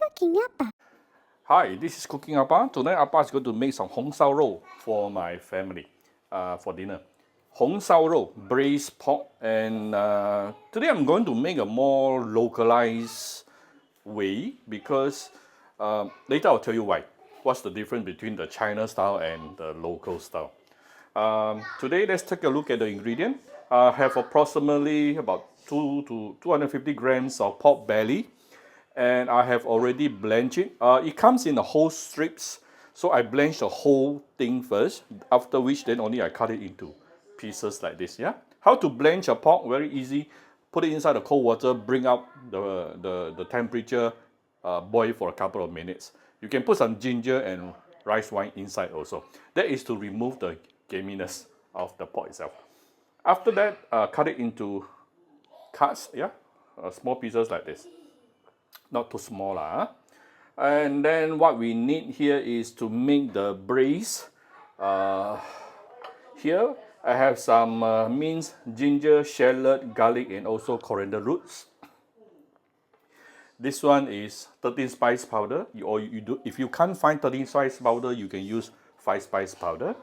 Cooking Appa. Hi, this is Cooking Appa. Tonight Appa is going to make some Hong Shao roll for my family for dinner. Hong Shao roll, braised pork, and today I'm going to make a more localized way because later I'll tell you why. What's the difference between the China style and the local style. Today let's take a look at the ingredient. I have approximately about 2 to 250 grams of pork belly, and I have already blanched it. It comes in the whole strips, so I blanch the whole thing first, after which then only I cut it into pieces like this, yeah? How to blanch a pork? Very easy. Put it inside the cold water, bring up the temperature, boil for a couple of minutes. You can put some ginger and rice wine inside also. That is to remove the gaminess of the pork itself. After that, cut it into cuts, yeah? Small pieces like this. Not too small lah. And then what we need here is to make the braise. Here I have some minced ginger, shallot, garlic, and also coriander roots. This one is 13 spice powder. If you can't find 13 spice powder, you can use 5 spice powder.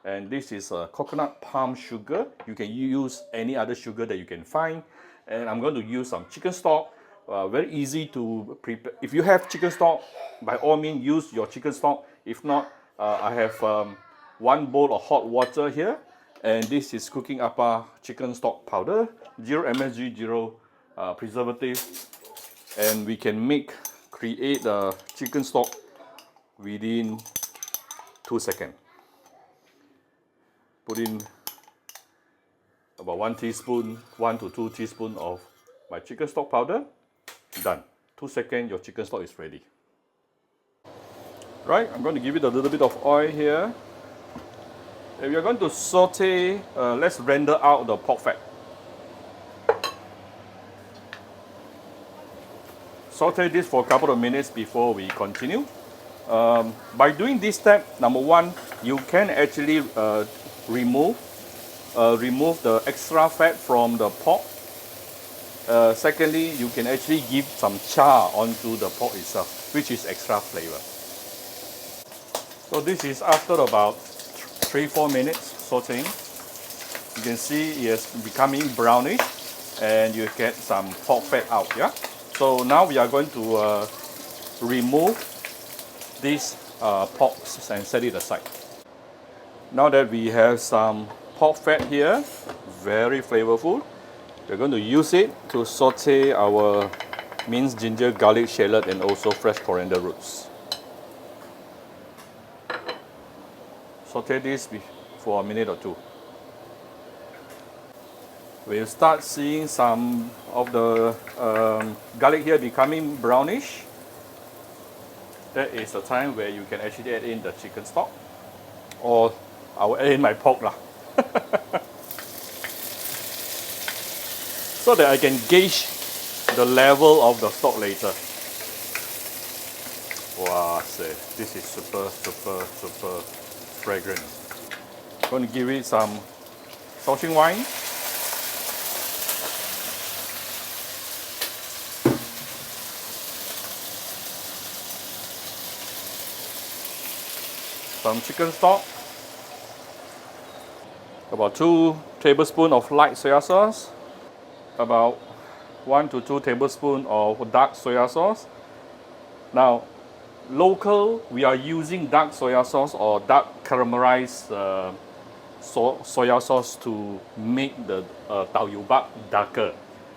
And this is coconut palm sugar. You can use any other sugar that you can find. And I'm going to use some chicken stock. Very easy to prepare. If you have chicken stock, by all means use your chicken stock. If not, I have 1 bowl of hot water here, and this is Cooking Appa chicken stock powder, 0 MSG, 0 preservative, and we can create the chicken stock within 2 seconds. Put in about 1 teaspoon, 1 to 2 teaspoons of my chicken stock powder. Done. 2 seconds, your chicken stock is ready. Right, I'm going to give it a little bit of oil here. And we are going to saute, let's render out the pork fat. Saute this for a couple of minutes before we continue. By doing this step, number 1, you can actually remove the extra fat from the pork. Secondly, you can actually give some char onto the pork itself, which is extra flavor. So this is after about 3-4 minutes sauteing. You can see it is becoming brownish and you get some pork fat out, yeah? So now we are going to remove these pork and set it aside. Now that we have some pork fat here, very flavorful, we're going to use it to saute our minced ginger, garlic, shallot, and also fresh coriander roots. Saute this for a minute or 2. We'll start seeing some of the garlic here becoming brownish. That is the time where you can actually add in the chicken stock, or I will add in my pork lah. So that I can gauge the level of the stock later. Wow, this is super fragrant. I'm going to give it some Shaoxing wine. Some chicken stock. About 2 tablespoons of light soy sauce. About 1 to 2 tablespoons of dark soy sauce. Now, local, we are using dark soy sauce or dark caramelized soy sauce to make the tau yu bak darker.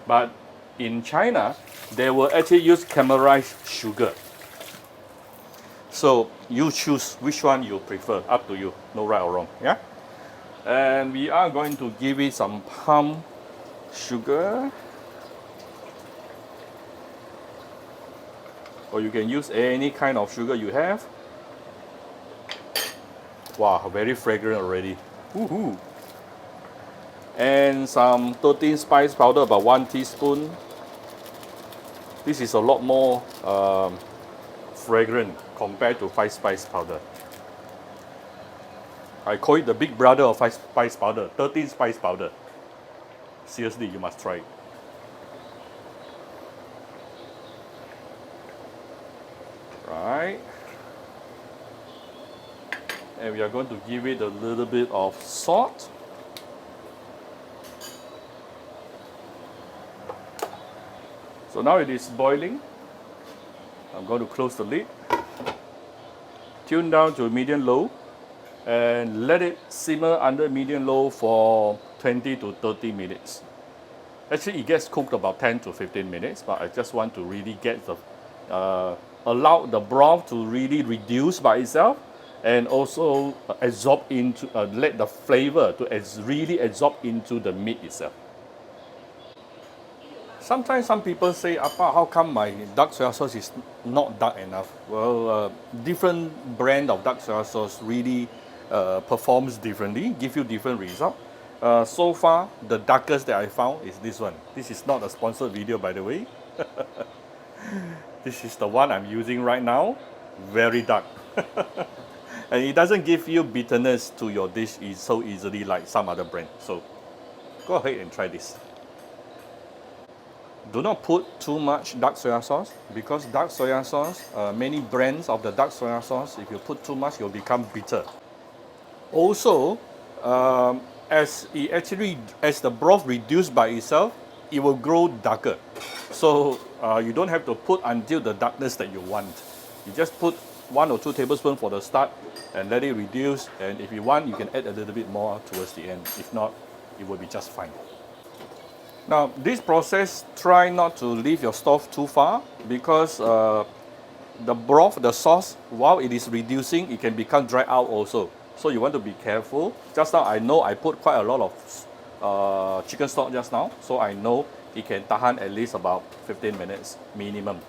But in China, they will actually use caramelized sugar. So you choose which one you prefer, up to you, no right or wrong, yeah? And we are going to give it some palm sugar, or you can use any kind of sugar you have. Wow, very fragrant already. Woohoo! And some 13 spice powder, about 1 teaspoon. This is a lot more fragrant compared to 5 spice powder. I call it the big brother of 5 spice powder, 13 spice powder. Seriously, you must try it. and we are going to give it a little bit of salt. So now it is boiling. I'm going to close the lid, tune down to medium low, and let it simmer under medium low for 20 to 30 minutes. Actually, it gets cooked about 10 to 15 minutes, but I just want to really get the, allow the broth to really reduce by itself, and also absorb into, let the flavor to really absorb into the meat itself. Sometimes some people say, Appa, how come my dark soy sauce is not dark enough? Well, different brand of dark soy sauce really performs differently, give you different result. So far, the darkest that I found is this one. This is not a sponsored video, by the way. This is the one I'm using right now. Very dark. And it doesn't give you bitterness to your dish so easily like some other brand. So go ahead and try this. Do not put too much dark soy sauce, because dark soy sauce, many brands of the dark soy sauce, if you put too much, you'll become bitter. Also, as the broth reduces by itself, it will grow darker. So you don't have to put until the darkness that you want. You just put 1 or 2 tablespoons for the start and let it reduce. And if you want, you can add a little bit more towards the end. If not, it will be just fine. Now, this process, try not to leave your stove too far, because the broth, the sauce, while it is reducing, it can become dry out also. So you want to be careful. Just now, I know I put quite a lot of chicken stock just now, so I know it can tahan at least about 15 minutes minimum.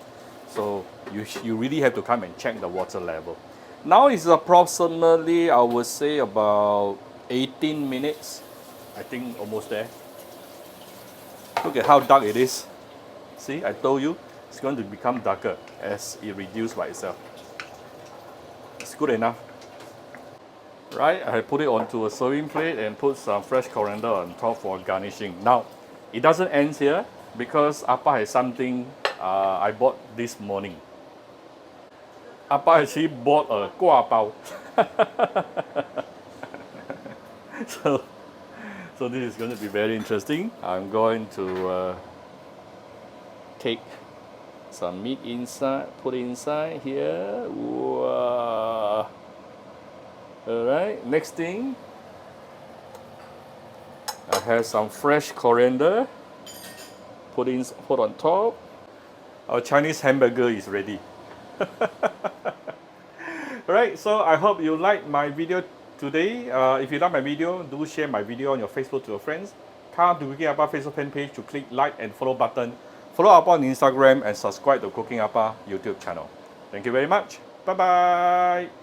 So you really have to come and check the water level. Now it's approximately, I would say, about 18 minutes. I think almost there. Look at how dark it is. See, I told you, it's going to become darker as it reduces by itself. It's good enough. Right, I put it onto a serving plate and put some fresh coriander on top for garnishing. Now, it doesn't end here, because Appa has something I bought this morning. Appa actually bought a Gua Bao. So this is going to be very interesting. I'm going to take some meat inside, put it inside here. Wow. Alright, next thing, I have some fresh coriander, put on top. Our Chinese hamburger is ready. Alright, so I hope you like my video today. If you like my video, do share my video on your Facebook to your friends. Come to Cooking Appa Facebook fan page to click like and follow button. Follow Appa on Instagram and subscribe to Cooking Appa YouTube channel. Thank you very much. Bye bye.